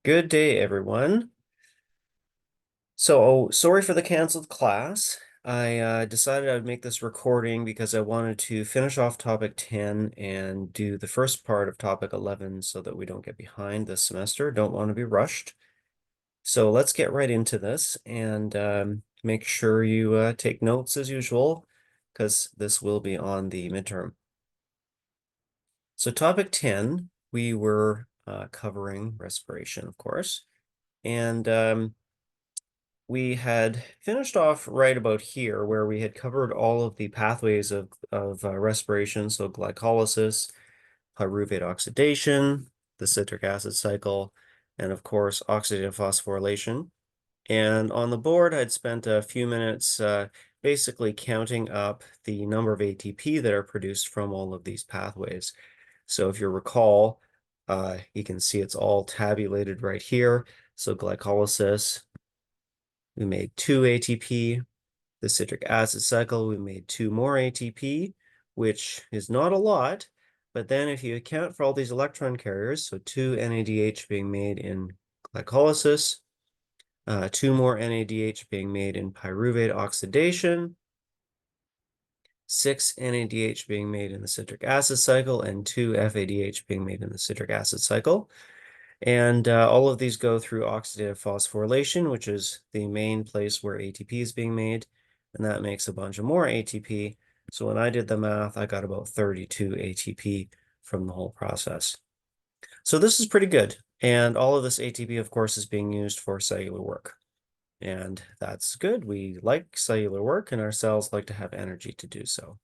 Good day, everyone. So, sorry for the canceled class. I decided I would make this recording because I wanted to finish off topic 10 and do the first part of topic 11 so that we don't get behind this semester. Don't want to be rushed. So let's get right into this and make sure you take notes as usual because this will be on the midterm. So topic 10, we were covering respiration, of course. And we had finished off right about here where we had covered all of the pathways of respiration, so glycolysis, pyruvate oxidation, the citric acid cycle, and of course oxidative phosphorylation. And on the board, I'd spent a few minutes basically counting up the number of ATP that are produced from all of these pathways. So if you recall, you can see it's all tabulated right here. So glycolysis, we made 2 ATP. The citric acid cycle, we made 2 more ATP, which is not a lot. But then if you account for all these electron carriers, so 2 NADH being made in glycolysis, 2 more NADH being made in pyruvate oxidation, 6 NADH being made in the citric acid cycle, and 2 FADH being made in the citric acid cycle. And all of these go through oxidative phosphorylation, which is the main place where ATP is being made. And that makes a bunch of more ATP. So when I did the math, I got about 32 ATP from the whole process. So this is pretty good. And all of this ATP, of course, is being used for cellular work. And that's good. We like cellular work, and our cells like to have energy to do so.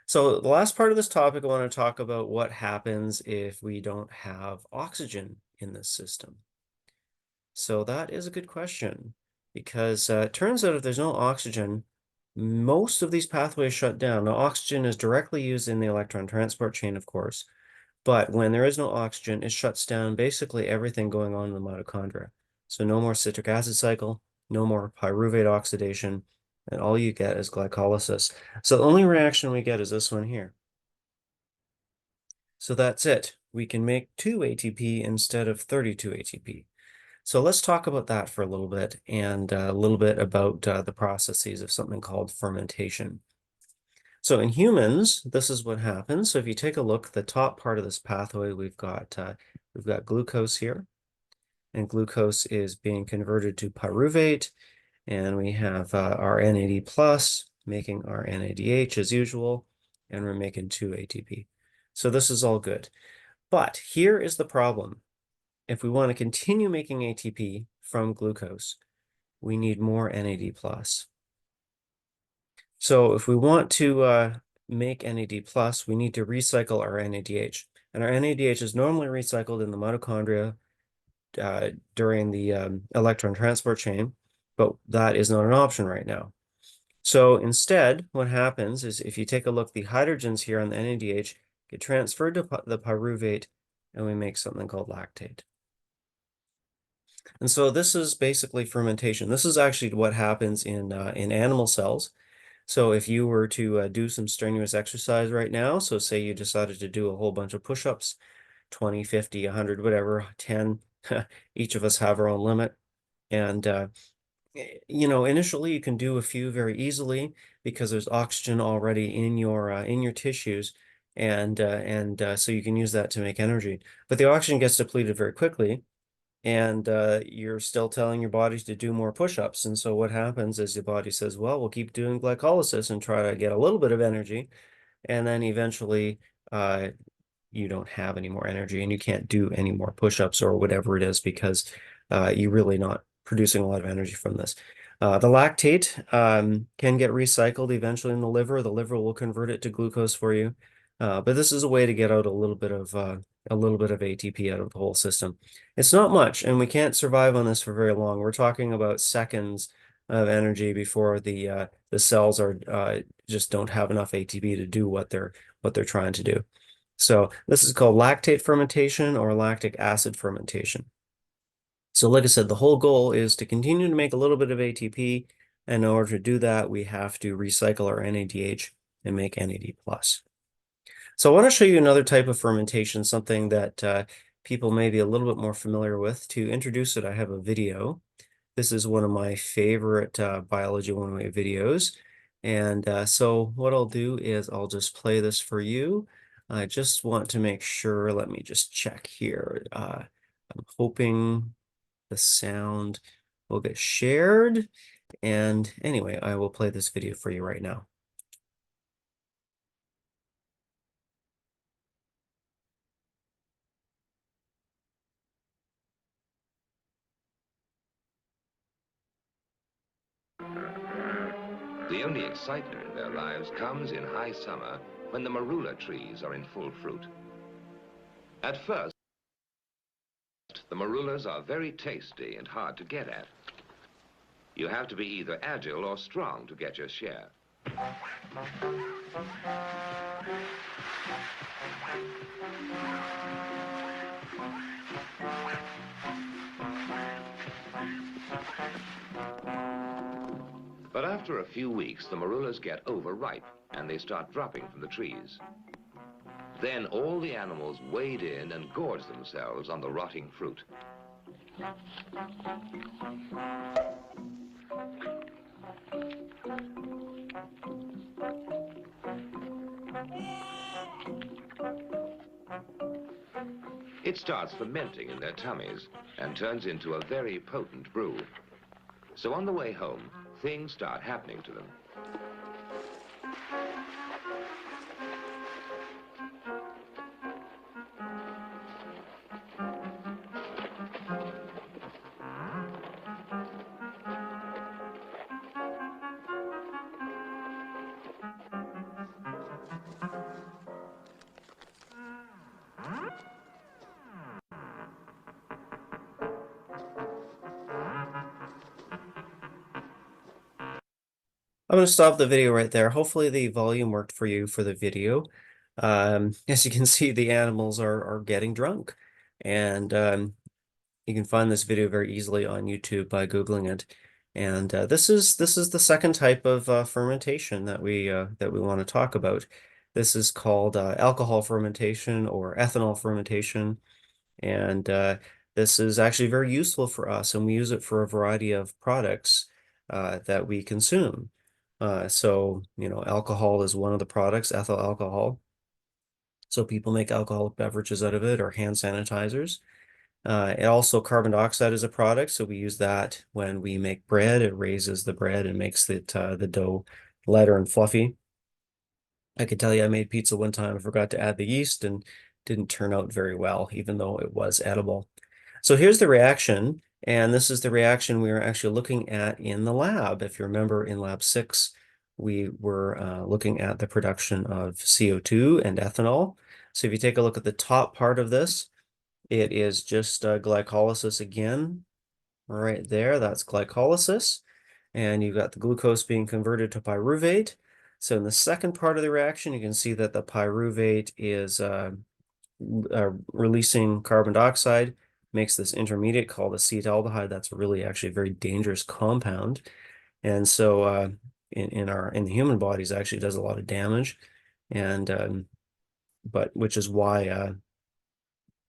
So the last part of this topic, I want to talk about what happens if we don't have oxygen in this system. So that is a good question because it turns out if there's no oxygen, most of these pathways shut down. Now, oxygen is directly used in the electron transport chain, of course, but when there is no oxygen, it shuts down basically everything going on in the mitochondria. So no more citric acid cycle, no more pyruvate oxidation, and all you get is glycolysis. So the only reaction we get is this one here. So that's it. We can make 2 ATP instead of 32 ATP. So let's talk about that for a little bit and a little bit about the processes of something called fermentation. So in humans, this is what happens. So if you take a look, the top part of this pathway, we've got glucose here, and glucose is being converted to pyruvate, and we have our NAD plus making our NADH as usual, and we're making 2 ATP. So this is all good. But here is the problem. If we want to continue making ATP from glucose, we need more NAD plus. So if we want to make NAD plus, we need to recycle our NADH. And our NADH is normally recycled in the mitochondria during the electron transport chain, but that is not an option right now. So instead, what happens is if you take a look, the hydrogens here on the NADH get transferred to the pyruvate, and we make something called lactate. And so this is basically fermentation. This is actually what happens in animal cells. So if you were to do some strenuous exercise right now, so say you decided to do a whole bunch of push-ups, 20, 50, 100, whatever, 10, each of us have our own limit. And, initially you can do a few very easily because there's oxygen already in your tissues. And so you can use that to make energy. But the oxygen gets depleted very quickly. And you're still telling your body to do more push-ups. And so what happens is your body says, well, we'll keep doing glycolysis and try to get a little bit of energy. And then eventually you don't have any more energy and you can't do any more push-ups or whatever it is because you're really not producing a lot of energy from this. The lactate can get recycled eventually in the liver. The liver will convert it to glucose for you. But this is a way to get out a little bit of ATP out of the whole system. It's not much, and we can't survive on this for very long. We're talking about seconds of energy before the cells are just don't have enough ATP to do what they're trying to do. So this is called lactate fermentation or lactic acid fermentation. So like I said, the whole goal is to continue to make a little bit of ATP. And in order to do that, we have to recycle our NADH and make NAD plus. So I want to show you another type of fermentation, something that people may be a little bit more familiar with. To introduce it, I have a video. This is one of my favorite biology one-way videos. And so what I'll do is I'll just play this for you. I just want to make sure, let me just check here. I'm hoping the sound will get shared. And anyway, I will play this video for you right now. The only excitement in their lives comes in high summer when the marula trees are in full fruit. At first, the marulas are very tasty and hard to get at. You have to be either agile or strong to get your share. But after a few weeks, the marulas get overripe and they start dropping from the trees. Then all the animals wade in and gorge themselves on the rotting fruit. It starts fermenting in their tummies and turns into a very potent brew. So on the way home, things start happening to them. I'm going to stop the video right there. Hopefully the volume worked for you for the video. As you can see, the animals are getting drunk. And you can find this video very easily on YouTube by Googling it. And this is the second type of fermentation that we want to talk about. This is called alcohol fermentation or ethanol fermentation. And this is actually very useful for us, and we use it for a variety of products that we consume. So, alcohol is one of the products, ethyl alcohol. So people make alcoholic beverages out of it or hand sanitizers. And also carbon dioxide is a product, so we use that when we make bread. It raises the bread and makes it the dough lighter and fluffy. I could tell you I made pizza one time, I forgot to add the yeast and didn't turn out very well, even though it was edible. So here's the reaction, and this is the reaction we were actually looking at in the lab. If you remember, in lab 6, we were looking at the production of CO2 and ethanol. So if you take a look at the top part of this, it is just glycolysis again, right there. That's glycolysis. And you've got the glucose being converted to pyruvate. So in the second part of the reaction, you can see that the pyruvate is releasing carbon dioxide, makes this intermediate called acetaldehyde. That's really actually a very dangerous compound. And so in the human bodies, actually does a lot of damage. And but which is why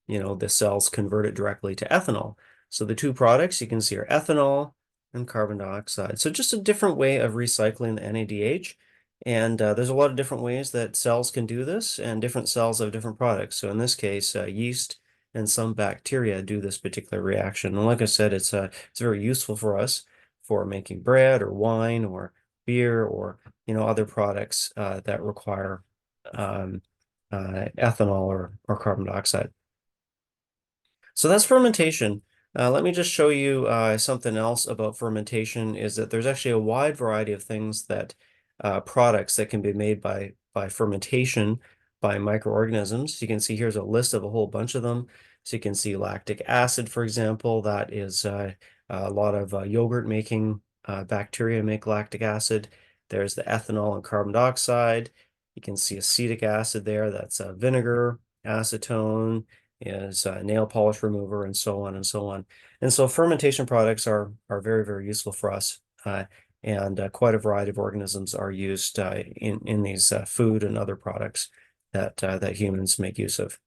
the cells convert it directly to ethanol. So the two products you can see are ethanol and carbon dioxide. So just a different way of recycling the NADH. And there's a lot of different ways that cells can do this, and different cells have different products. So in this case, yeast and some bacteria do this particular reaction. And like I said, it's very useful for us for making bread or wine or beer or other products that require ethanol or carbon dioxide. So that's fermentation. Let me just show you something else about fermentation is that there's actually a wide variety of things that products that can be made by fermentation by microorganisms. You can see here's a list of a whole bunch of them. So you can see lactic acid, for example, that is a lot of yogurt making bacteria make lactic acid. There's the ethanol and carbon dioxide. You can see acetic acid there, that's vinegar, acetone is nail polish remover, and so on and so on. And so fermentation products are very, very useful for us. And quite a variety of organisms are used in these food and other products that humans make use of.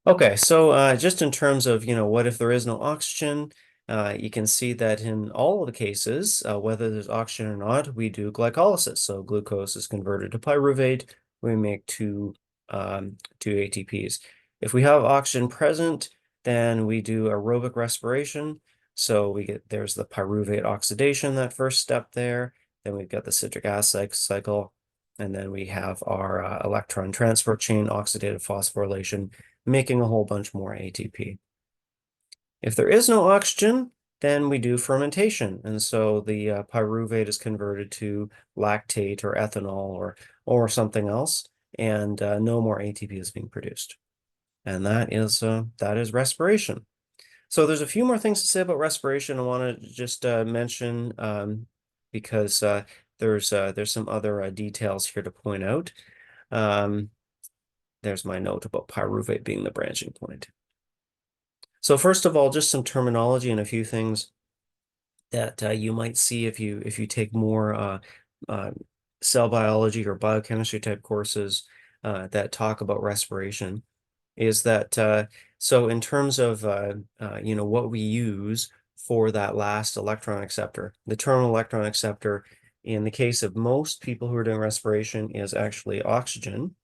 Okay, so just in terms of, what if there is no oxygen? You can see that in all of the cases, whether there's oxygen or not, we do glycolysis. So glucose is converted to pyruvate. We make two ATPs. If we have oxygen present, then we do aerobic respiration. So there's the pyruvate oxidation, that first step there. Then we've got the citric acid cycle. And then we have our electron transport chain oxidative phosphorylation, making a whole bunch more ATP. If there is no oxygen, then we do fermentation. And so the pyruvate is converted to lactate or ethanol or something else, and no more ATP is being produced. And that is respiration. So there's a few more things to say about respiration I want to just mention because there's some other details here to point out. Um, there's my note about pyruvate being the branching point. So first of all, just some terminology and a few things that you might see if you take more uh, cell biology or biochemistry type courses that talk about respiration is that so in terms of what we use for that last electron acceptor, the terminal electron acceptor in the case of most people who are doing respiration is actually oxygen.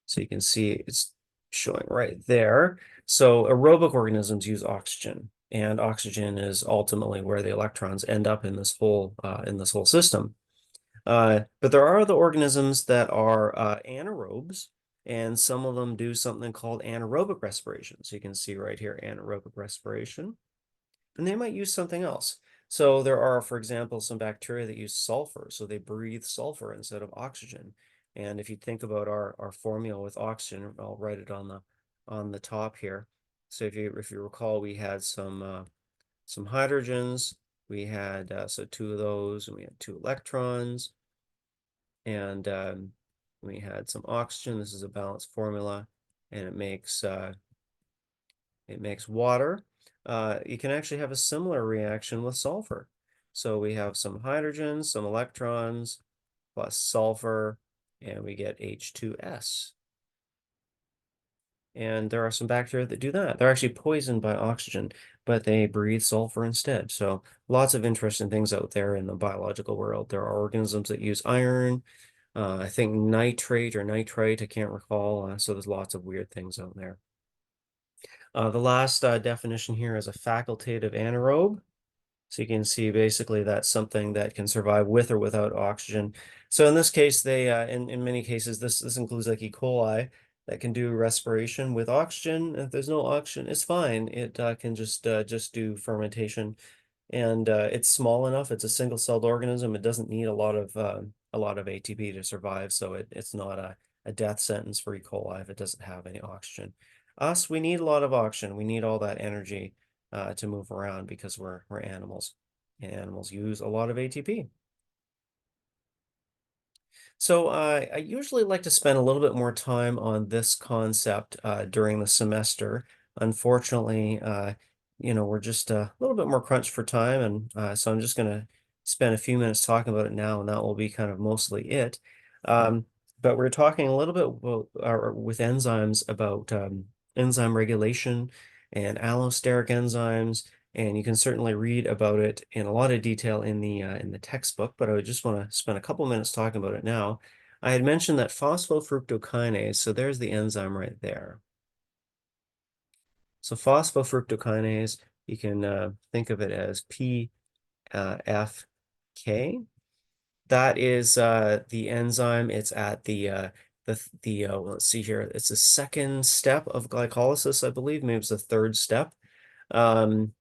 So you can see it's showing right there. So aerobic organisms use oxygen, and oxygen is ultimately where the electrons end up in this whole system. But there are other organisms that are anaerobes, and some of them do something called anaerobic respiration. So you can see right here, anaerobic respiration, and they might use something else. So there are, for example, some bacteria that use sulfur, so they breathe sulfur instead of oxygen. And if you think about our formula with oxygen, I'll write it on the top here. So if you recall, we had some hydrogens, we had so two of those, and we had two electrons, and we had some oxygen. This is a balanced formula, and it makes water. You can actually have a similar reaction with sulfur. So we have some hydrogens, some electrons, plus sulfur, and we get H2S. And there are some bacteria that do that. They're actually poisoned by oxygen, but they breathe sulfur instead. So lots of interesting things out there in the biological world. There are organisms that use iron, I think nitrate or nitrite, I can't recall. So there's lots of weird things out there. The last definition here is a facultative anaerobe. So you can see basically that's something that can survive with or without oxygen. So in this case, in many cases, this includes like E. coli that can do respiration with oxygen. If there's no oxygen, it's fine. It can just do fermentation, and it's small enough. It's a single-celled organism. It doesn't need a lot of ATP to survive, so it's not a death sentence for E. coli if it doesn't have any oxygen. Us, we need a lot of oxygen. We need all that energy to move around because we're animals. And animals use a lot of ATP. So I usually like to spend a little bit more time on this concept during the semester. Unfortunately, we're just a little bit more crunched for time, and so I'm just going to spend a few minutes talking about it now, and that will be kind of mostly it. Um, but we're talking a little bit with enzymes about enzyme regulation and allosteric enzymes, and you can certainly read about it in a lot of detail in the textbook, but I would just want to spend a couple minutes talking about it now. I had mentioned that phosphofructokinase, so there's the enzyme right there. So phosphofructokinase, you can think of it as PFK. That is the enzyme. It's at let's see here. It's the second step of glycolysis, I believe. Maybe it's the third step. Um,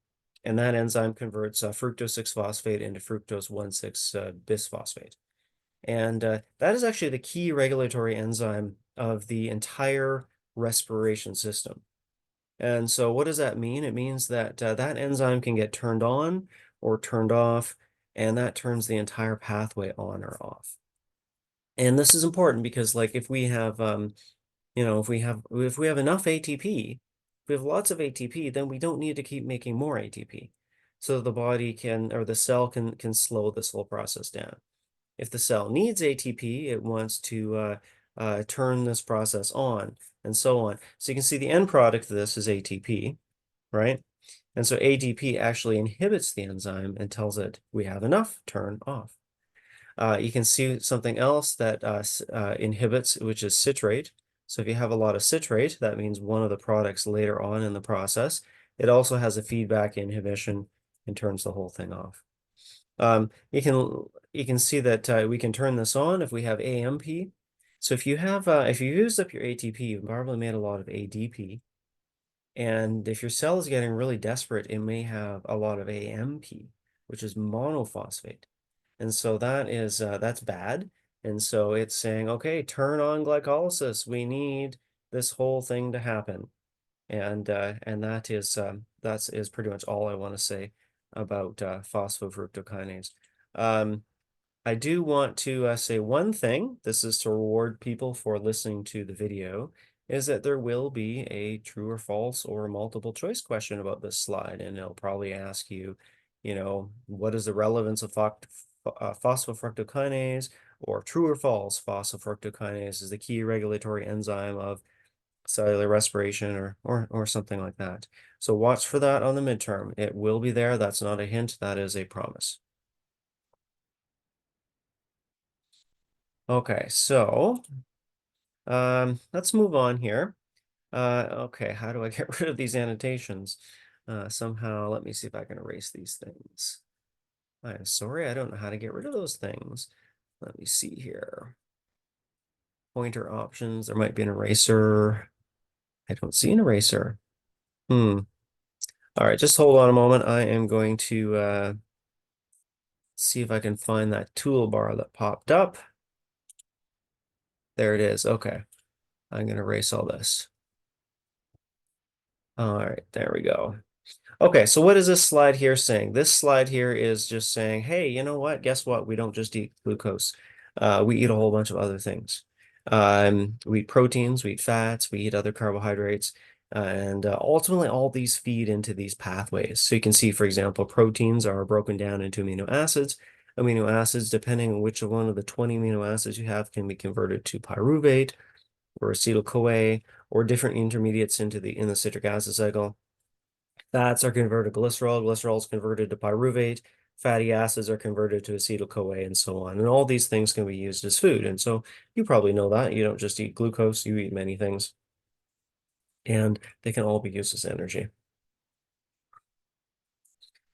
and that enzyme converts fructose 6-phosphate into fructose 1,6 bisphosphate. And that is actually the key regulatory enzyme of the entire respiration system. And so what does that mean? It means that that enzyme can get turned on or turned off, and that turns the entire pathway on or off. And this is important because like if we have if we have enough ATP, if we have lots of ATP, then we don't need to keep making more ATP. So the body can, or the cell can slow this whole process down. If the cell needs ATP, it wants to turn this process on, and so on. So you can see the end product of this is ATP, right? And so ATP actually inhibits the enzyme and tells it we have enough, turn off. You can see something else that inhibits, which is citrate. So if you have a lot of citrate, that means one of the products later on in the process. It also has a feedback inhibition and turns the whole thing off. You can see that we can turn this on if we have AMP. So if you used up your ATP, you've probably made a lot of ADP. And if your cell is getting really desperate, it may have a lot of AMP, which is monophosphate. And so that's bad. And so it's saying, okay, turn on glycolysis. We need this whole thing to happen. And that is pretty much all I want to say about phosphofructokinase. Um, I do want to say one thing. This is to reward people for listening to the video, is that there will be a true or false or multiple choice question about this slide, and it'll probably ask you, what is the relevance of phosphofructokinase, or true or false, phosphofructokinase is the key regulatory enzyme of cellular respiration, or something like that. So watch for that on the midterm. It will be there. That's not a hint. That is a promise. Okay, so let's move on here. Okay, how do I get rid of these annotations? Somehow, let me see if I can erase these things. I'm sorry, I don't know how to get rid of those things. Let me see here. Pointer options, there might be an eraser. I don't see an eraser. All right, just hold on a moment. I am going to see if I can find that toolbar that popped up. There it is. Okay, I'm going to erase all this. All right, there we go. Okay, so what is this slide here saying? This slide here is just saying, hey, you know what? Guess what? We don't just eat glucose. We eat a whole bunch of other things. We eat proteins, we eat fats, we eat other carbohydrates, and ultimately all these feed into these pathways. So you can see, for example, proteins are broken down into amino acids. Amino acids, depending on which one of the 20 amino acids you have, can be converted to pyruvate or acetyl-CoA or different intermediates in the citric acid cycle. Fats are converted to glycerol, glycerol is converted to pyruvate, fatty acids are converted to acetyl-CoA, and so on. And all these things can be used as food. And so you probably know that. You don't just eat glucose, you eat many things. And they can all be used as energy.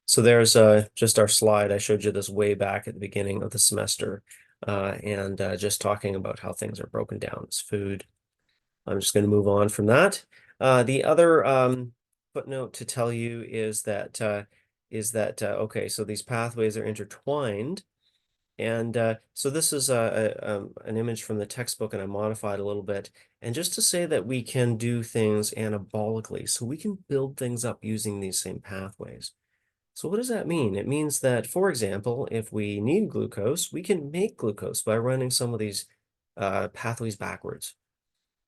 So there's just our slide. I showed you this way back at the beginning of the semester, and just talking about how things are broken down as food. I'm just going to move on from that. The other footnote to tell you is that okay, so these pathways are intertwined, and so this is an image from the textbook, and I modified a little bit, and just to say that we can do things anabolically, so we can build things up using these same pathways. So what does that mean? It means that, for example, if we need glucose, we can make glucose by running some of these pathways backwards.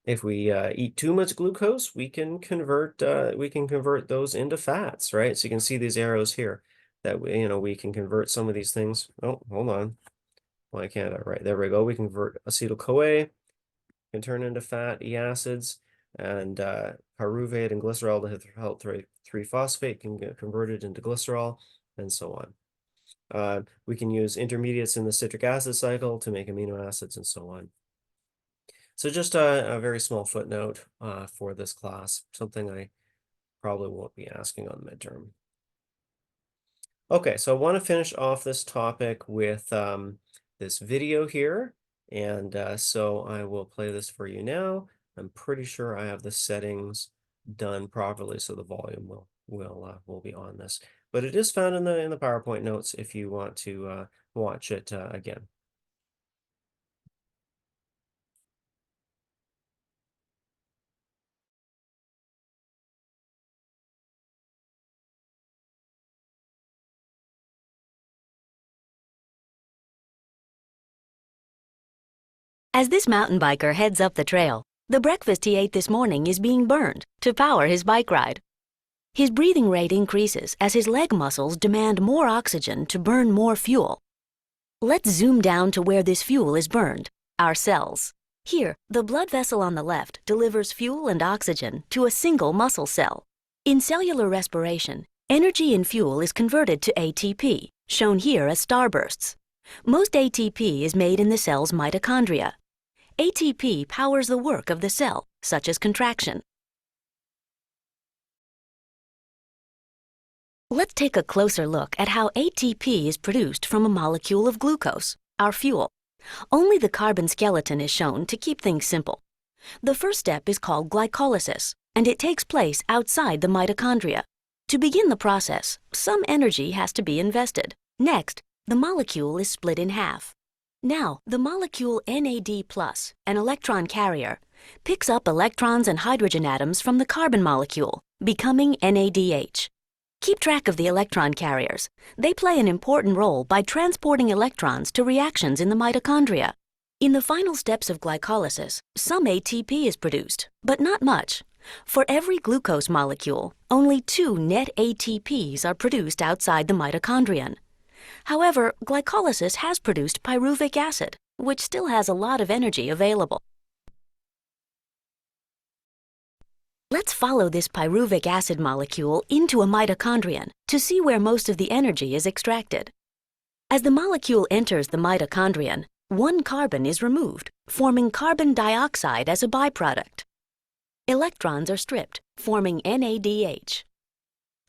If we eat too much glucose, we can convert those into fats, right? So you can see these arrows here that we can convert some of these things. Oh, hold on. Why can't I? Right, there we go. We can convert acetyl-CoA, can turn into fatty acids, and pyruvate and glycerol to 3-phosphate can get converted into glycerol, and so on. We can use intermediates in the citric acid cycle to make amino acids, and so on. So just a very small footnote for this class, something I probably won't be asking on midterm. Okay, so I want to finish off this topic with this video here, and so I will play this for you now. I'm pretty sure I have the settings done properly, so the volume will be on this. But it is found in the PowerPoint notes if you want to watch it again. As this mountain biker heads up the trail, the breakfast he ate this morning is being burned to power his bike ride. His breathing rate increases as his leg muscles demand more oxygen to burn more fuel. Let's zoom down to where this fuel is burned, our cells. Here, the blood vessel on the left delivers fuel and oxygen to a single muscle cell. In cellular respiration, energy in fuel is converted to ATP, shown here as starbursts. Most ATP is made in the cell's mitochondria. ATP powers the work of the cell, such as contraction. Let's take a closer look at how ATP is produced from a molecule of glucose, our fuel. Only the carbon skeleton is shown to keep things simple. The first step is called glycolysis, and it takes place outside the mitochondria. To begin the process, some energy has to be invested. Next, the molecule is split in half. Now, the molecule NAD+, an electron carrier, picks up electrons and hydrogen atoms from the carbon molecule, becoming NADH. Keep track of the electron carriers. They play an important role by transporting electrons to reactions in the mitochondria. In the final steps of glycolysis, some ATP is produced, but not much. For every glucose molecule, only 2 net ATPs are produced outside the mitochondrion. However, glycolysis has produced pyruvic acid, which still has a lot of energy available. Let's follow this pyruvic acid molecule into a mitochondrion to see where most of the energy is extracted. As the molecule enters the mitochondrion, 1 carbon is removed, forming carbon dioxide as a byproduct. Electrons are stripped, forming NADH.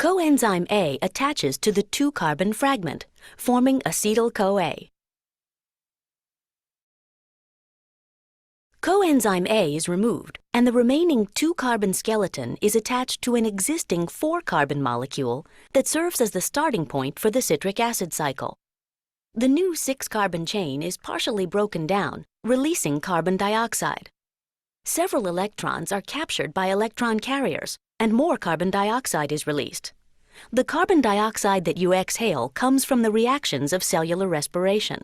Coenzyme A attaches to the 2-carbon fragment, forming acetyl-CoA. Coenzyme A is removed, and the remaining 2-carbon skeleton is attached to an existing 4-carbon molecule that serves as the starting point for the citric acid cycle. The new 6-carbon chain is partially broken down, releasing carbon dioxide. Several electrons are captured by electron carriers, and more carbon dioxide is released. The carbon dioxide that you exhale comes from the reactions of cellular respiration.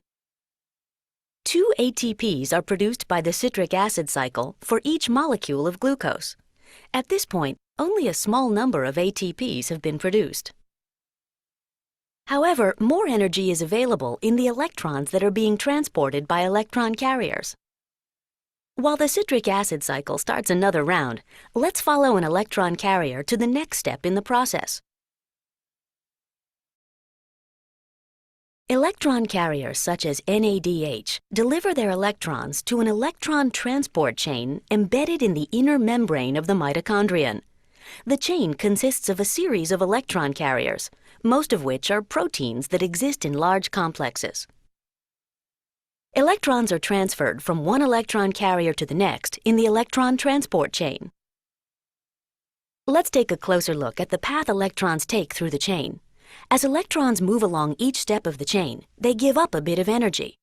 2 ATPs are produced by the citric acid cycle for each molecule of glucose. At this point, only a small number of ATPs have been produced. However, more energy is available in the electrons that are being transported by electron carriers. While the citric acid cycle starts another round, let's follow an electron carrier to the next step in the process. Electron carriers such as NADH deliver their electrons to an electron transport chain embedded in the inner membrane of the mitochondrion. The chain consists of a series of electron carriers, most of which are proteins that exist in large complexes. Electrons are transferred from one electron carrier to the next in the electron transport chain. Let's take a closer look at the path electrons take through the chain. As electrons move along each step of the chain, they give up a bit of energy.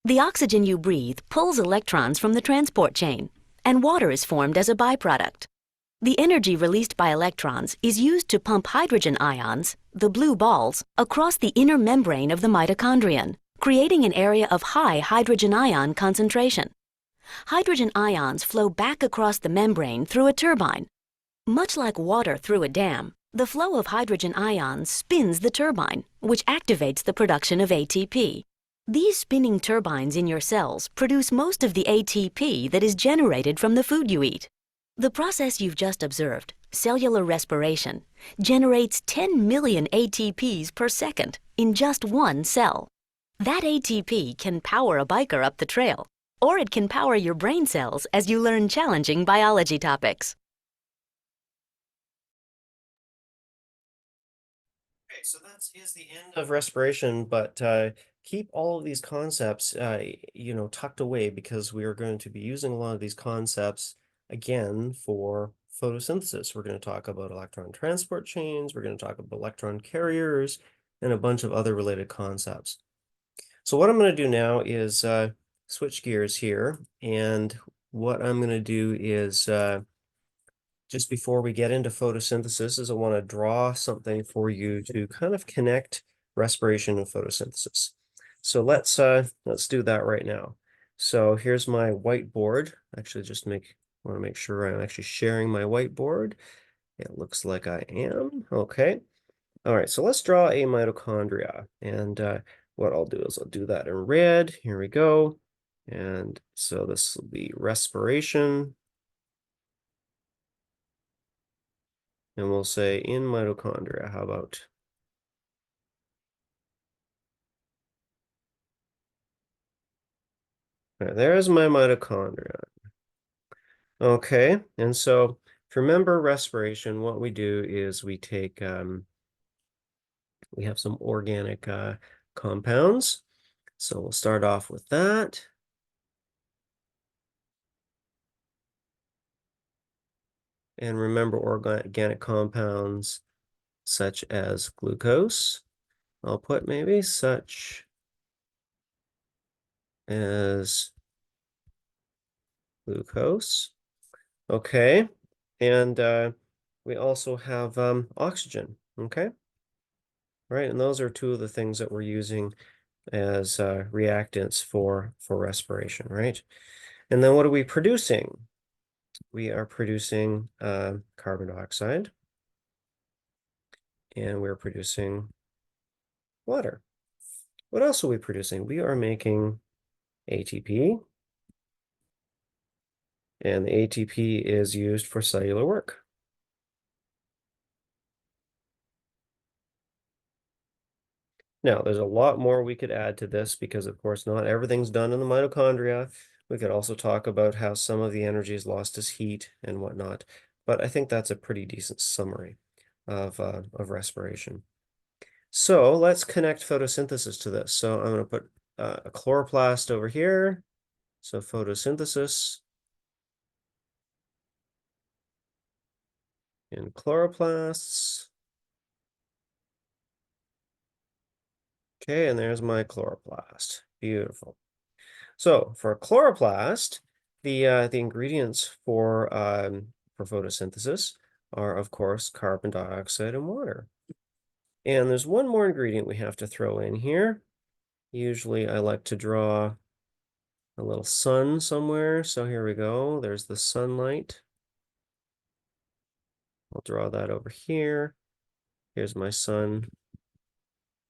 The oxygen you breathe pulls electrons from the transport chain, and water is formed as a byproduct. The energy released by electrons is used to pump hydrogen ions, the blue balls, across the inner membrane of the mitochondrion, creating an area of high hydrogen ion concentration. Hydrogen ions flow back across the membrane through a turbine. Much like water through a dam, the flow of hydrogen ions spins the turbine, which activates the production of ATP. These spinning turbines in your cells produce most of the ATP that is generated from the food you eat. The process you've just observed, cellular respiration, generates 10 million ATPs per second in just one cell. That ATP can power a biker up the trail, or it can power your brain cells as you learn challenging biology topics. Okay, so that is the end of respiration, but keep all of these concepts, tucked away because we are going to be using a lot of these concepts again for photosynthesis. We're going to talk about electron transport chains, we're going to talk about electron carriers, and a bunch of other related concepts. So what I'm going to do now is switch gears here, and what I'm going to do is just before we get into photosynthesis is I want to draw something for you to kind of connect respiration and photosynthesis. So let's do that right now. So here's my whiteboard. Actually, want to make sure I'm actually sharing my whiteboard. It looks like I am. Okay. All right, so let's draw a mitochondria. And what I'll do is I'll do that in red. Here we go. And so this will be respiration. And we'll say in mitochondria, how about? There's my mitochondria. Okay, and so if you remember respiration, what we do is we take, we have some organic compounds. So we'll start off with that. And remember organic compounds such as glucose. I'll put maybe such as glucose. Okay. And we also have oxygen. Okay. Right. And those are two of the things that we're using as reactants for respiration, right? And then what are we producing? We are producing carbon dioxide, and we're producing water. What else are we producing? We are making ATP, and the ATP is used for cellular work. Now, there's a lot more we could add to this because, of course, not everything's done in the mitochondria. We could also talk about how some of the energy is lost as heat and whatnot, but I think that's a pretty decent summary of respiration. So let's connect photosynthesis to this. So I'm going to put a chloroplast over here. So photosynthesis in chloroplasts. Okay, and there's my chloroplast. Beautiful. So for a chloroplast, the ingredients for photosynthesis are, of course, carbon dioxide and water. And there's one more ingredient we have to throw in here. Usually I like to draw a little sun somewhere. So here we go. There's the sunlight. I'll draw that over here. Here's my sun.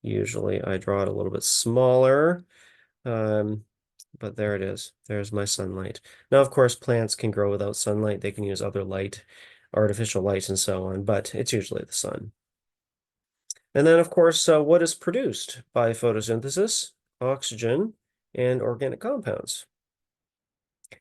Usually I draw it a little bit smaller, but there it is. There's my sunlight. Now, of course, plants can grow without sunlight. They can use other light, artificial light, and so on, but it's usually the sun. And then, of course, what is produced by photosynthesis? Oxygen and organic compounds.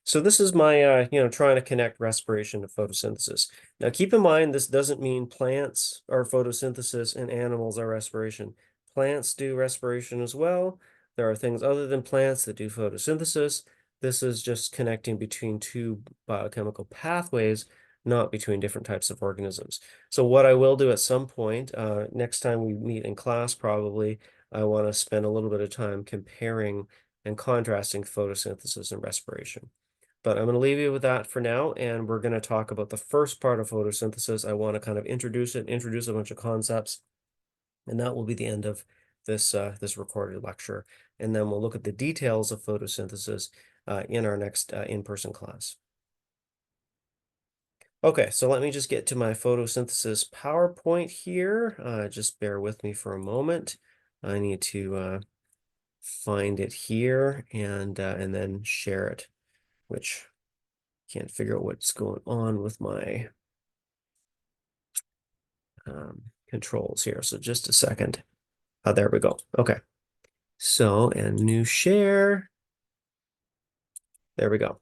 So this is my, trying to connect respiration to photosynthesis. Now, keep in mind, this doesn't mean plants are photosynthesis and animals are respiration. Plants do respiration as well. There are things other than plants that do photosynthesis. This is just connecting between two biochemical pathways, not between different types of organisms. So what I will do at some point, next time we meet in class, probably, I want to spend a little bit of time comparing and contrasting photosynthesis and respiration. But I'm going to leave you with that for now, and we're going to talk about the first part of photosynthesis. I want to kind of introduce a bunch of concepts, and that will be the end of this this recorded lecture. And then we'll look at the details of photosynthesis in our next in-person class. Okay, so let me just get to my photosynthesis PowerPoint here. Just bear with me for a moment. I need to find it here and then share it, which can't figure out what's going on with my controls here. So just a second. Oh, there we go. Okay. So, and new share. There we go.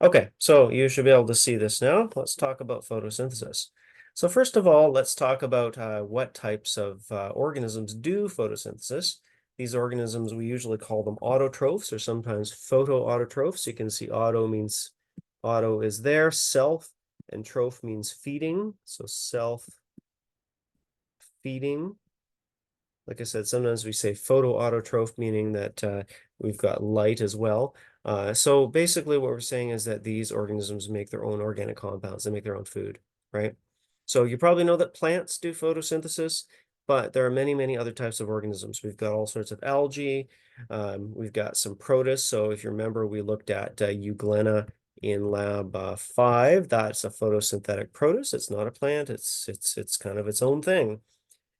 Okay, so you should be able to see this now. Let's talk about photosynthesis. So first of all, let's talk about what types of organisms do photosynthesis. These organisms, we usually call them autotrophs or sometimes photoautotrophs. You can see auto means auto is there, self, and troph means feeding. So self-feeding. Like I said, sometimes we say photoautotroph, meaning that we've got light as well. So basically what we're saying is that these organisms make their own organic compounds. They make their own food, right? So you probably know that plants do photosynthesis, but there are many, many other types of organisms. We've got all sorts of algae. We've got some protists. So if you remember, we looked at euglena in lab 5. That's a photosynthetic protist. It's not a plant. It's kind of its own thing.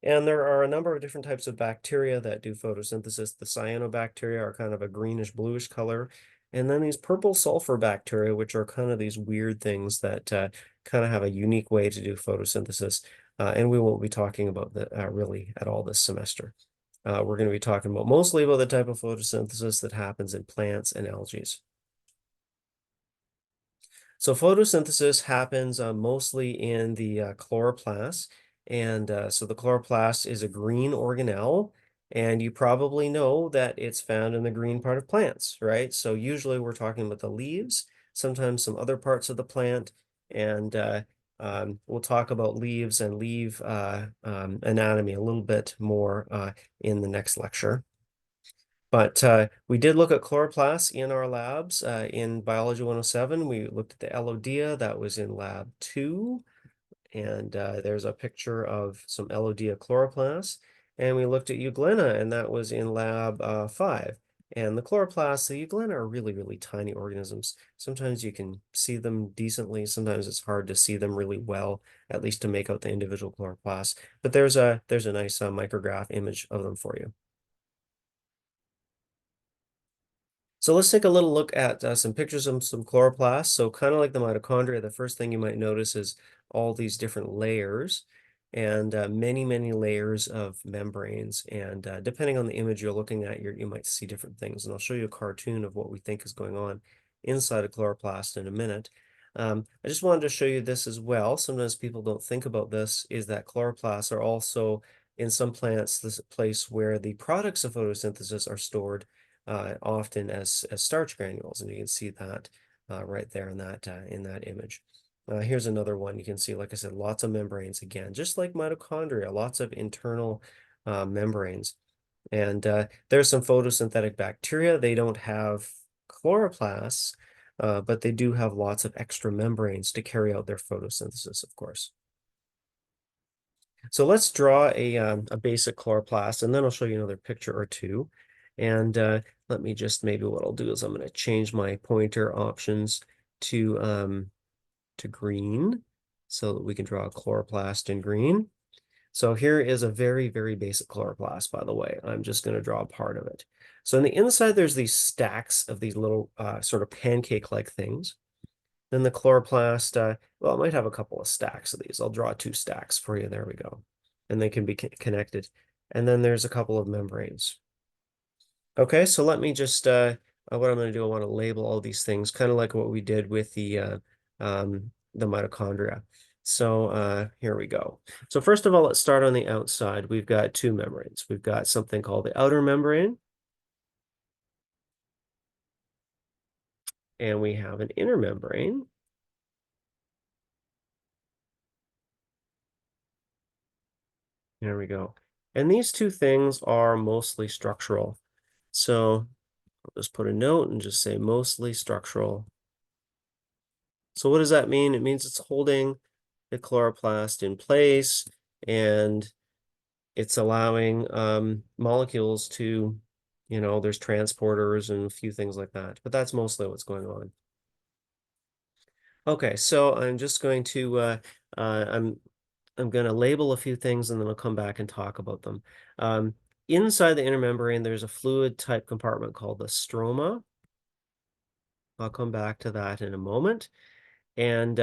And there are a number of different types of bacteria that do photosynthesis. The cyanobacteria are kind of a greenish bluish color. And then these purple sulfur bacteria, which are kind of these weird things that kind of have a unique way to do photosynthesis. And we won't be talking about that really at all this semester. We're going to be talking about mostly about the type of photosynthesis that happens in plants and algae. So photosynthesis happens mostly in the chloroplast. And so the chloroplast is a green organelle. And you probably know that it's found in the green part of plants, right? So usually we're talking about the leaves, sometimes some other parts of the plant. And we'll talk about leaves and leaf anatomy a little bit more in the next lecture. But we did look at chloroplasts in our labs. In Biology 107, we looked at the Elodea. That was in lab 2. And there's a picture of some Elodea chloroplasts. And we looked at Euglena, and that was in lab 5. And the chloroplasts, the Euglena are really, really tiny organisms. Sometimes you can see them decently. Sometimes it's hard to see them really well, at least to make out the individual chloroplasts. But there's a nice micrograph image of them for you. So let's take a little look at some pictures of some chloroplasts. So kind of like the mitochondria, the first thing you might notice is all these different layers and many, many layers of membranes. And depending on the image you're looking at, you might see different things. And I'll show you a cartoon of what we think is going on inside a chloroplast in a minute. I just wanted to show you this as well. Sometimes people don't think about this, is that chloroplasts are also in some plants this place where the products of photosynthesis are stored often as starch granules, and you can see that right there in that image. Here's another one. You can see, like I said, lots of membranes again, just like mitochondria, lots of internal membranes. And there's some photosynthetic bacteria. They don't have chloroplasts, but they do have lots of extra membranes to carry out their photosynthesis, of course. So let's draw a basic chloroplast, and then I'll show you another picture or two. And let me just, maybe what I'll do is I'm going to change my pointer options to green so that we can draw a chloroplast in green. So here is a very, very basic chloroplast, by the way. I'm just going to draw a part of it. So on the inside, there's these stacks of these little sort of pancake-like things. Then the chloroplast, well, it might have a couple of stacks of these. I'll draw 2 stacks for you. There we go. And they can be connected. And then there's a couple of membranes. Okay, so let me just, what I'm going to do, I want to label all these things, kind of like what we did with the mitochondria. So here we go. So first of all, let's start on the outside. We've got 2 membranes. We've got something called the outer membrane, and we have an inner membrane. There we go. And these 2 things are mostly structural. So I'll just put a note and just say mostly structural. So what does that mean? It means it's holding the chloroplast in place, and it's allowing molecules to, there's transporters and a few things like that. But that's mostly what's going on. Okay, so I'm just going to I'm going to label a few things, and then I'll come back and talk about them. Inside the inner membrane, there's a fluid type compartment called the stroma. I'll come back to that in a moment. And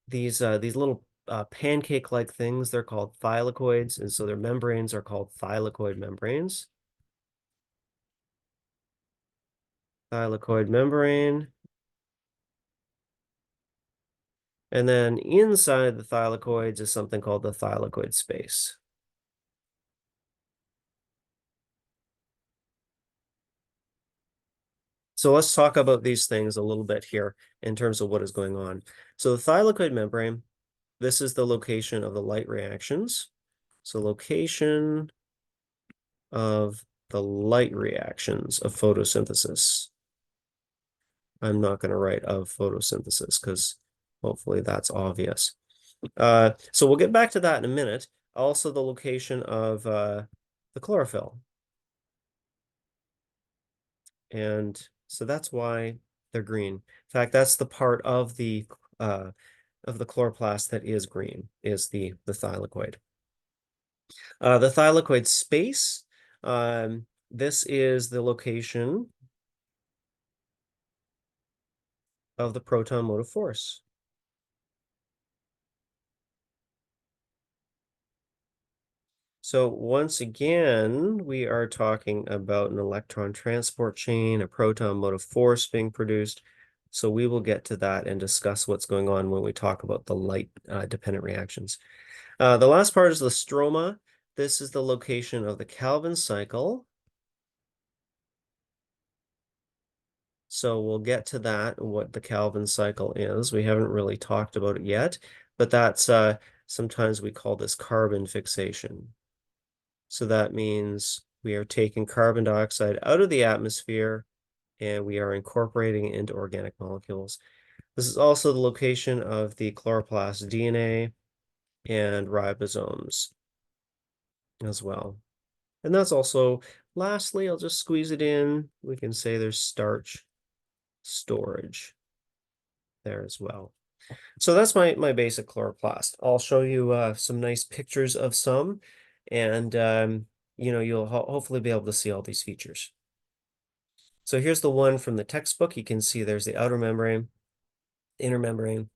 these little pancake-like things, they're called thylakoids, and so their membranes are called thylakoid membranes. Thylakoid membrane. And then inside the thylakoids is something called the thylakoid space. So let's talk about these things a little bit here in terms of what is going on. So the thylakoid membrane, this is the location of the light reactions. So location of the light reactions of photosynthesis. I'm not going to write of photosynthesis because hopefully that's obvious. So we'll get back to that in a minute. Also the location of the chlorophyll. And so that's why they're green. In fact, that's the part of the chloroplast that is green, is the thylakoid. The thylakoid space, this is the location of the proton motive force. So once again, we are talking about an electron transport chain, a proton motive force being produced. So we will get to that and discuss what's going on when we talk about the light dependent reactions. The last part is the stroma. This is the location of the Calvin cycle. So we'll get to that, what the Calvin cycle is. We haven't really talked about it yet, but that's sometimes we call this carbon fixation. So that means we are taking carbon dioxide out of the atmosphere and we are incorporating it into organic molecules. This is also the location of the chloroplast DNA and ribosomes as well. And that's also, lastly, I'll just squeeze it in. We can say there's starch storage there as well. So that's my basic chloroplast. I'll show you some nice pictures of some, and you'll hopefully be able to see all these features. So here's the one from the textbook. You can see there's the outer membrane, inner membrane,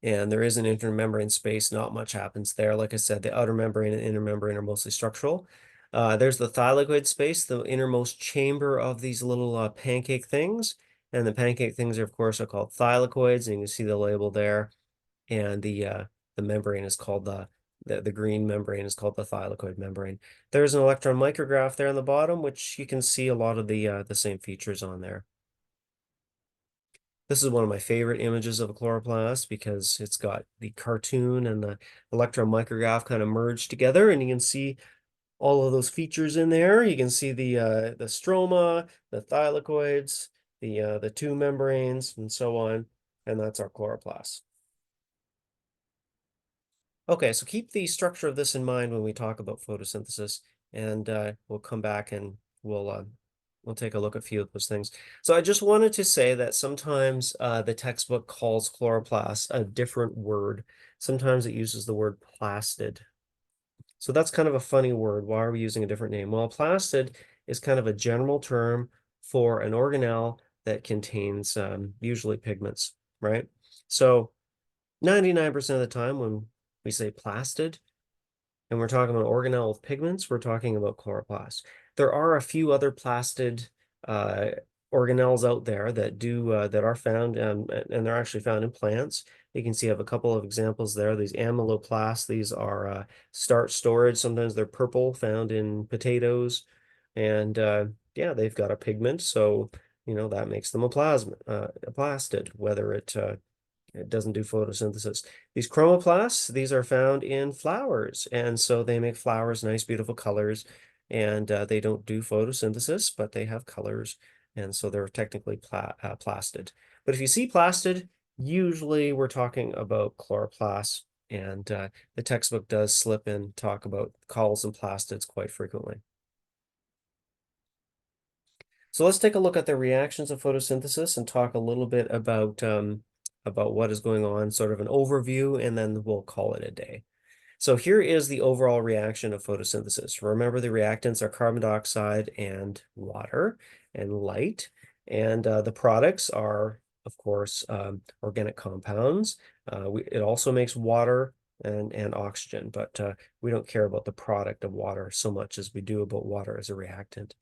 and there is an intermembrane space. Not much happens there. Like I said, the outer membrane and inner membrane are mostly structural. There's the thylakoid space, the innermost chamber of these little pancake things. And the pancake things, of course, are called thylakoids, and you can see the label there. And the membrane is called the green membrane is called the thylakoid membrane. There's an electron micrograph there on the bottom, which you can see a lot of the same features on there. This is one of my favorite images of a chloroplast because it's got the cartoon and the electron micrograph kind of merged together, and you can see all of those features in there. You can see the stroma, the thylakoids, the two membranes, and so on, and that's our chloroplast. Okay, so keep the structure of this in mind when we talk about photosynthesis, and we'll come back and we'll take a look at a few of those things. So I just wanted to say that sometimes the textbook calls chloroplast a different word. Sometimes it uses the word plastid. So that's kind of a funny word. Why are we using a different name? Well, plastid is kind of a general term for an organelle that contains usually pigments, right? So 99% of the time when we say plastid, and we're talking about organelle with pigments, we're talking about chloroplast. There are a few other plastid uh, organelles out there that that are found, and they're actually found in plants. You can see I have a couple of examples there. These amyloplasts, these are starch storage. Sometimes they're purple, found in potatoes, and yeah, they've got a pigment, so that makes them a plastid, whether it doesn't do photosynthesis. These chromoplasts, these are found in flowers, and so they make flowers nice, beautiful colors, and they don't do photosynthesis, but they have colors, and so they're technically plastid. But if you see plastid, usually we're talking about chloroplasts, and the textbook does slip in talk about calls and plastids quite frequently. So let's take a look at the reactions of photosynthesis and talk a little bit about what is going on, sort of an overview, and then we'll call it a day. So here is the overall reaction of photosynthesis. Remember, the reactants are carbon dioxide and water and light, and the products are, of course, organic compounds. It also makes water and oxygen, but we don't care about the product of water so much as we do about water as a reactant.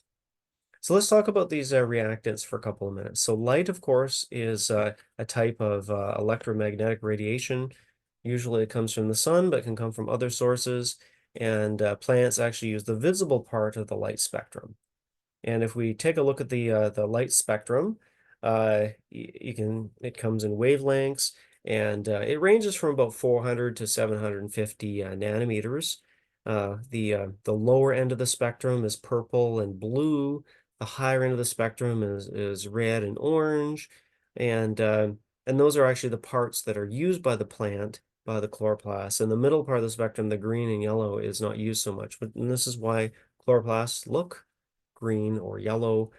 So let's talk about these reactants for a couple of minutes. So light, of course, is a type of electromagnetic radiation. Usually it comes from the sun, but can come from other sources. And plants actually use the visible part of the light spectrum. And if we take a look at the light spectrum, it comes in wavelengths, and it ranges from about 400 to 750 nanometers. The lower end of the spectrum is purple and blue. The higher end of the spectrum is red and orange, and those are actually the parts that are used by the plant, by the chloroplasts. And the middle part of the spectrum, the green and yellow, is not used so much. And this is why chloroplasts look green or yellow,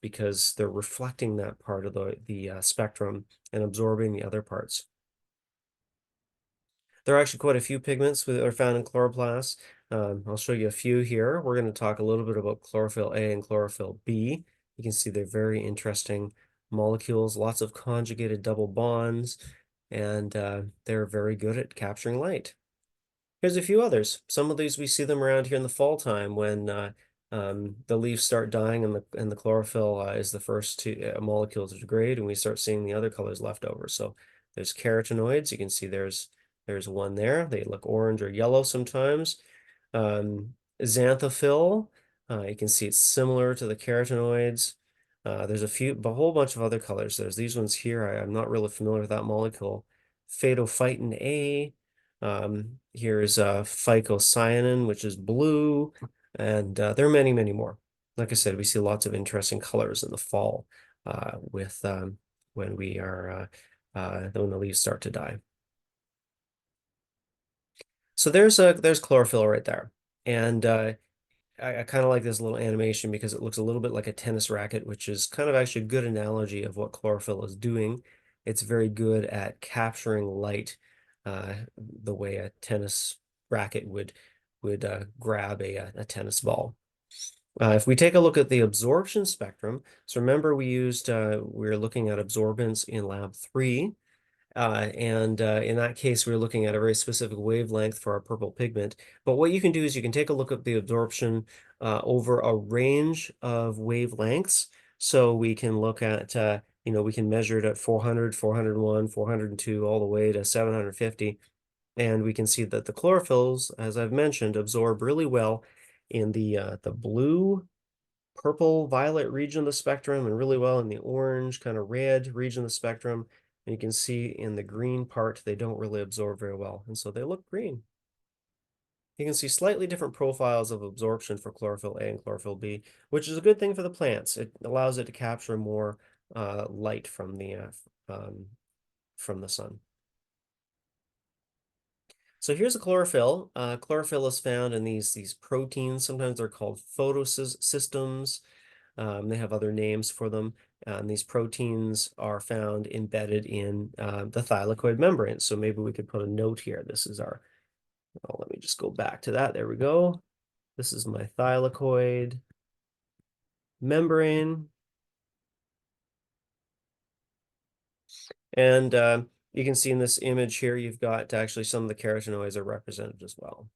because they're reflecting that part of the spectrum and absorbing the other parts. There are actually quite a few pigments that are found in chloroplasts. I'll show you a few here. We're going to talk a little bit about chlorophyll A and chlorophyll B. You can see they're very interesting molecules, lots of conjugated double bonds, and they're very good at capturing light. Here's a few others. Some of these we see them around here in the fall time when the leaves start dying and the chlorophyll is the first molecule to degrade, and we start seeing the other colors left over. So there's carotenoids. You can see there's one there. They look orange or yellow sometimes. Xanthophyll. You can see it's similar to the carotenoids. There's a whole bunch of other colors. There's these ones here. I'm not really familiar with that molecule. Phytophytin A. Here's phycocyanin, which is blue, and there are many, many more. Like I said, we see lots of interesting colors in the fall with when we are when the leaves start to die. So there's chlorophyll right there, and I kind of like this little animation because it looks a little bit like a tennis racket, which is kind of actually a good analogy of what chlorophyll is doing. It's very good at capturing light, the way a tennis racket would grab a tennis ball. If we take a look at the absorption spectrum, so remember we were looking at absorbance in lab 3. And in that case, we're looking at a very specific wavelength for our purple pigment. But what you can do is you can take a look at the absorption over a range of wavelengths. So we can look at, we can measure it at 400, 401, 402, all the way to 750. And we can see that the chlorophylls, as I've mentioned, absorb really well in the blue, purple, violet region of the spectrum, and really well in the orange, kind of red region of the spectrum. And you can see in the green part, they don't really absorb very well. And so they look green. You can see slightly different profiles of absorption for chlorophyll A and chlorophyll B, which is a good thing for the plants. It allows it to capture more light from the sun. So here's a chlorophyll. Chlorophyll is found in these proteins. Sometimes they're called photosystems. They have other names for them. And these proteins are found embedded in the thylakoid membrane. So maybe we could put a note here. This is let me just go back to that. There we go. This is my thylakoid membrane. And you can see in this image here, you've got actually some of the carotenoids are represented as well.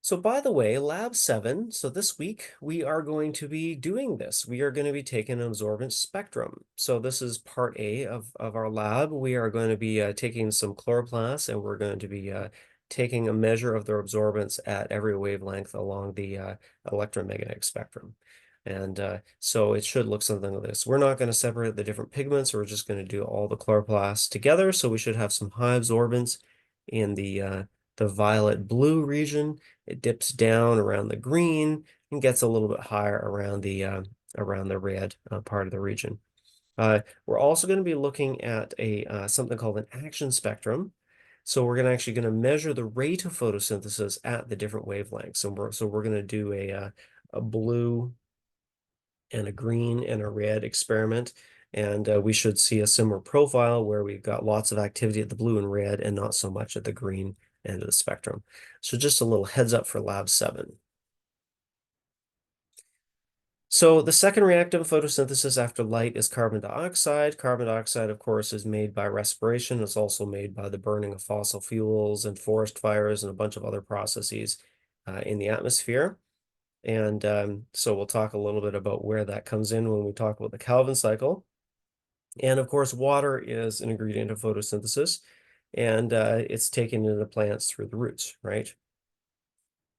So by the way, lab 7, so this week we are going to be doing this. We are going to be taking an absorbance spectrum. So this is part A of our lab. We are going to be taking some chloroplasts and we're going to be taking a measure of their absorbance at every wavelength along the electromagnetic spectrum. And so it should look something like this. We're not going to separate the different pigments. We're just going to do all the chloroplasts together. So we should have some high absorbance in the violet blue region. It dips down around the green and gets a little bit higher around the red part of the region. We're also going to be looking at something called an action spectrum. So we're actually going to measure the rate of photosynthesis at the different wavelengths. So we're going to do a blue and a green and a red experiment. And we should see a similar profile where we've got lots of activity at the blue and red and not so much at the green end of the spectrum. So just a little heads up for lab 7. So the second reactant of photosynthesis after light is carbon dioxide. Carbon dioxide, of course, is made by respiration. It's also made by the burning of fossil fuels and forest fires and a bunch of other processes in the atmosphere. And so we'll talk a little bit about where that comes in when we talk about the Calvin cycle. And of course, water is an ingredient of photosynthesis, and it's taken into the plants through the roots, right?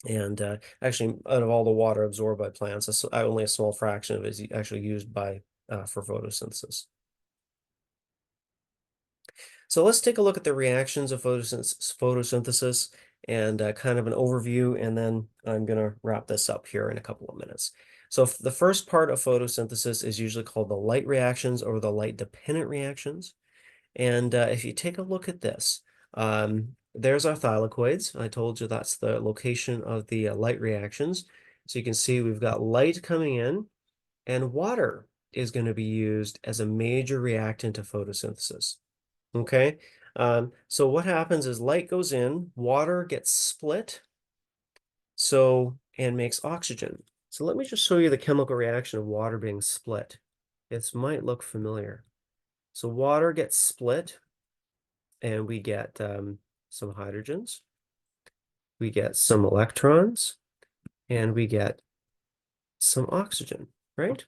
And actually, out of all the water absorbed by plants, only a small fraction of it is actually used for photosynthesis. So let's take a look at the reactions of photosynthesis and kind of an overview, and then I'm going to wrap this up here in a couple of minutes. So the first part of photosynthesis is usually called the light reactions or the light-dependent reactions. And if you take a look at this, there's our thylakoids. I told you that's the location of the light reactions. So you can see we've got light coming in, and water is going to be used as a major reactant to photosynthesis. Okay. So what happens is light goes in, water gets split, and makes oxygen. So let me just show you the chemical reaction of water being split. This might look familiar. So water gets split, and we get some hydrogens, we get some electrons, and we get some oxygen, right?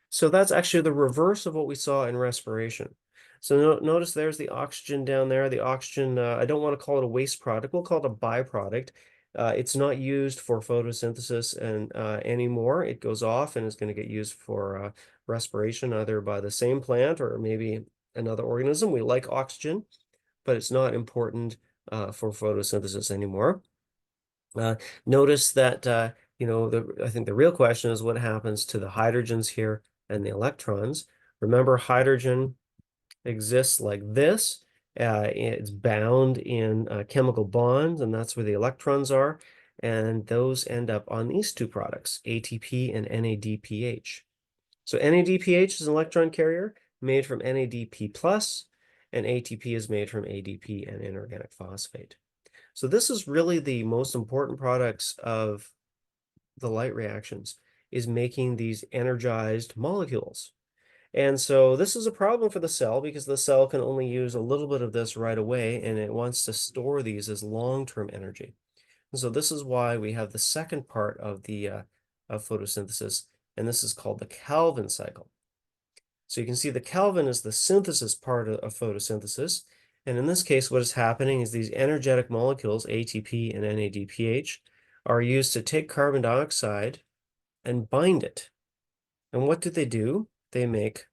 So that's actually the reverse of what we saw in respiration. So notice there's the oxygen down there. The oxygen, I don't want to call it a waste product. We'll call it a byproduct. It's not used for photosynthesis and anymore. It goes off and is going to get used for respiration, either by the same plant or maybe another organism. We like oxygen, but it's not important for photosynthesis anymore. Notice that, I think the real question is what happens to the hydrogens here and the electrons. Remember, hydrogen exists like this. It's bound in chemical bonds, and that's where the electrons are. And those end up on these two products, ATP and NADPH. So NADPH is an electron carrier made from NADP+, and ATP is made from ADP and inorganic phosphate. So this is really the most important products of the light reactions, is making these energized molecules. And so this is a problem for the cell because the cell can only use a little bit of this right away, and it wants to store these as long-term energy. And so this is why we have the second part of the of photosynthesis, and this is called the Calvin cycle. So you can see the Calvin is the synthesis part of photosynthesis. And in this case, what is happening is these energetic molecules, ATP and NADPH, are used to take carbon dioxide and bind it. And what do? They make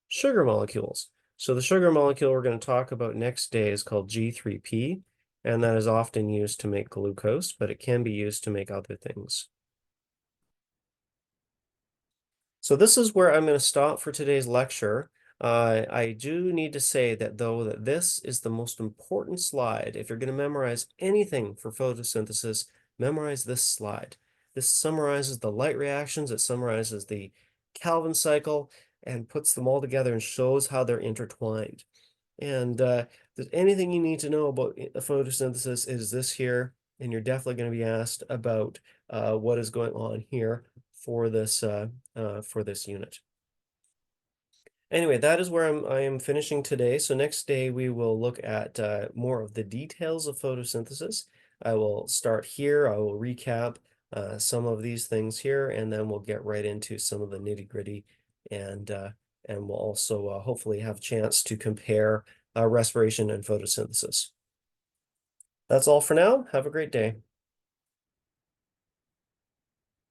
sugar molecules. So the sugar molecule we're going to talk about next day is called G3P, and that is often used to make glucose, but it can be used to make other things. So this is where I'm going to stop for today's lecture. I do need to say that though that this is the most important slide. If you're going to memorize anything for photosynthesis, memorize this slide. This summarizes the light reactions, it summarizes the Calvin cycle, and puts them all together and shows how they're intertwined. And if there's anything you need to know about photosynthesis, is this here, and you're definitely going to be asked about what is going on here for this unit. Anyway, that is where I am finishing today. So next day we will look at more of the details of photosynthesis. I will start here. I will recap some of these things here, and then we'll get right into some of the nitty-gritty, and we'll also hopefully have a chance to compare respiration and photosynthesis. That's all for now. Have a great day.